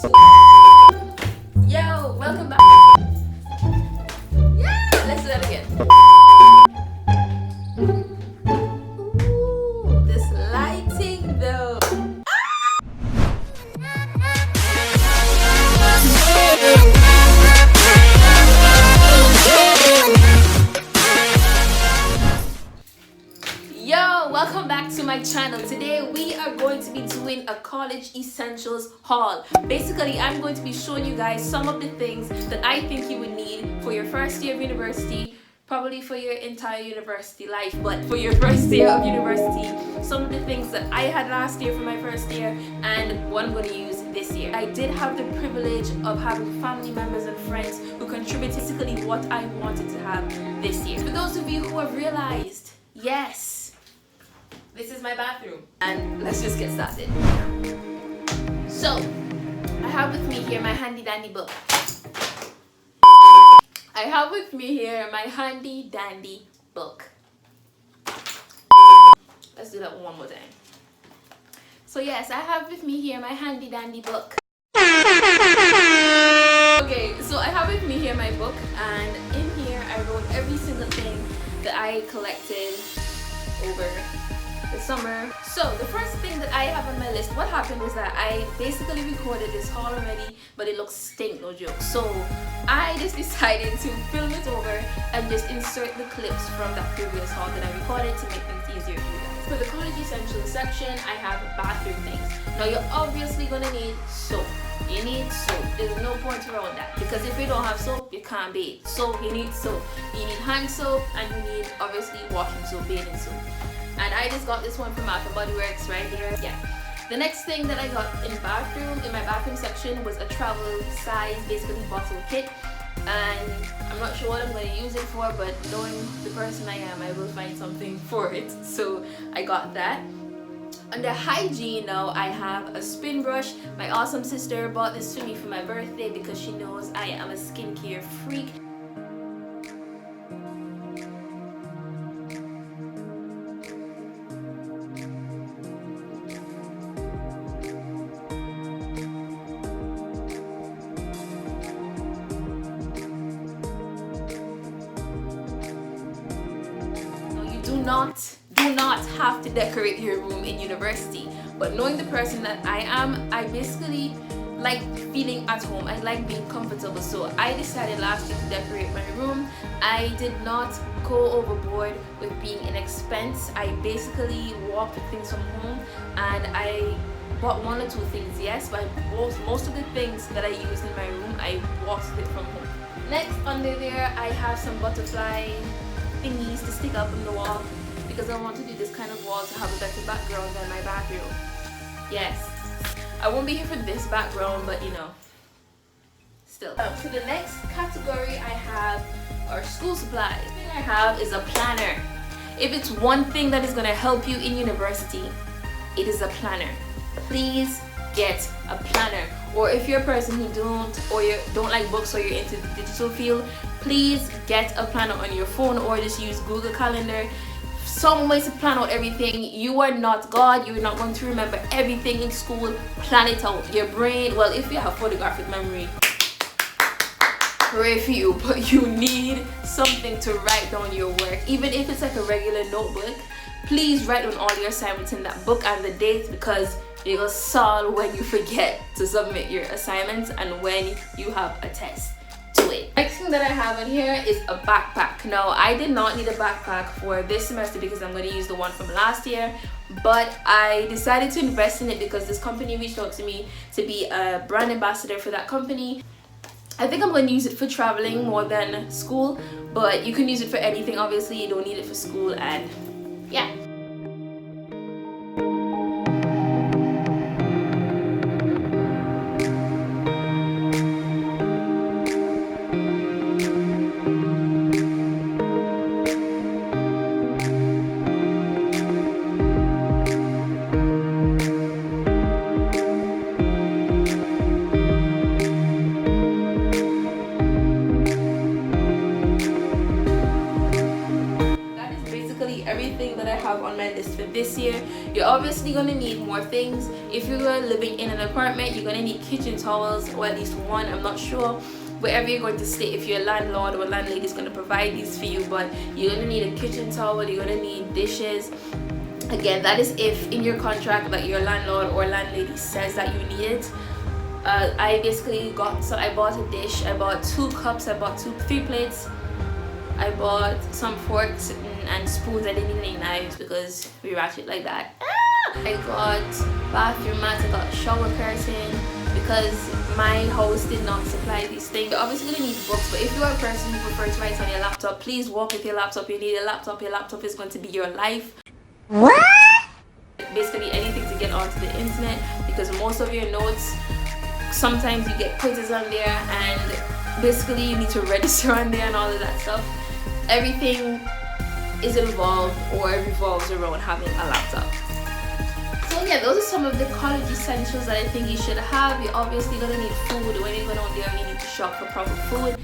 to... Yo, welcome back. Yeah, let's do that again. Ooh, this lighting though. Yo, welcome back to my channel. Today we are going to be doing a college essentials haul. Basically, I'm going to be showing you guys some of the things that I think you would need for your first year of university, probably for your entire university life, but for your first year of university, some of the things that I had last year for my first year and what I'm going to use this year. I did have the privilege of having family members and friends who contributed basically what I wanted to have this year. For those of you who have realized, yes, this is my bathroom, and let's just get started. So, I have with me here my handy dandy book. I have with me here my handy dandy book. Let's do that one more time. So yes, I have with me here my handy dandy book. Okay, so I have with me here my book, and in here I wrote every single thing that I collected over the summer. So the first thing that I have on my list, what happened was that I basically recorded this haul already, but it looks stink, no joke. So I just decided to film it over and just insert the clips from that previous haul that I recorded to make things easier for you guys. For the college essentials section, I have bathroom things. Now you're obviously gonna need soap. You need soap. There's no point around that, because if you don't have soap, you can't bathe. So you need soap. You need hand soap, and you need obviously washing soap, bathing soap. And I just got this one from Bath & Body Works right here. Yeah. The next thing that I got in my bathroom section, was a travel size, basically bottle kit. And I'm not sure what I'm going to use it for, but knowing the person I am, I will find something for it. So I got that. Under hygiene now, I have a spin brush. My awesome sister bought this to me for my birthday because she knows I am a skincare freak. Do not have to decorate your room in university, but knowing the person that I am, I basically like feeling at home. I like being comfortable, so I decided last year to decorate my room. I did not go overboard with being an expense. I basically walked with things from home, and I bought one or two things, yes, but most of the things that I used in my room, I walked with it from home. Next, under there, I have some butterfly thingies to stick up on the wall, because I want to do this kind of wall to have a better background than my bathroom. Yes, I won't be here for this background, but you know, still. So the next category I have are school supplies. The thing I have is a planner. If it's one thing that is going to help you in university, it is a planner. Please get a planner. Or if you're a person who don't like books, or you're into the digital field, please get a planner on your phone, or just use Google Calendar. Some ways to plan out everything. You are not God. You're not going to remember everything in school. Plan it out. Your brain, well, if you have photographic memory, pray for you, but you need something to write down your work. Even if it's like a regular notebook, please write down all your assignments in that book and the dates, because it will solve when you forget to submit your assignments and when you have a test to it. Next thing that I have in here is a backpack. Now, I did not need a backpack for this semester because I'm going to use the one from last year, but I decided to invest in it because this company reached out to me to be a brand ambassador for that company. I think I'm going to use it for traveling more than school, but you can use it for anything. Obviously, you don't need it for school, and yeah. list for this year. You're obviously going to need more things. If you're living in an apartment, you're going to need kitchen towels, or at least one, I'm not sure. Wherever you're going to stay, if your landlord or landlady is going to provide these for you, but you're going to need a kitchen towel, you're going to need dishes. Again, that is if in your contract that your landlord or landlady says that you need it. I basically I bought a dish, I bought 2 cups, I bought 3 plates, I bought some forks and spoons. I didn't need any knives because we ratchet like that. I got bathroom mats, I got shower curtain because my house did not supply these things. You're obviously gonna need books, but if you are a person who prefers to write on your laptop, please walk with your laptop. You need a laptop. Your laptop is going to be your life. What? Basically anything to get onto the internet, because most of your notes, sometimes you get quizzes on there and basically you need to register on there and all of that stuff. Everything is involved or revolves around having a laptop. So yeah, those are some of the college essentials that I think you should have. You're obviously gonna need food. When you go down there, you need to shop for proper food.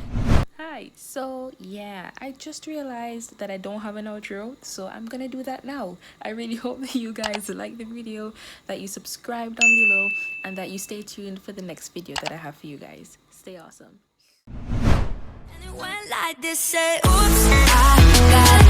Hi, so yeah, I just realized that I don't have an outro, so I'm gonna do that now. I really hope that you guys like the video, that you subscribe down below, and that you stay tuned for the next video that I have for you guys. Stay awesome. And it went like this, say, oops, I got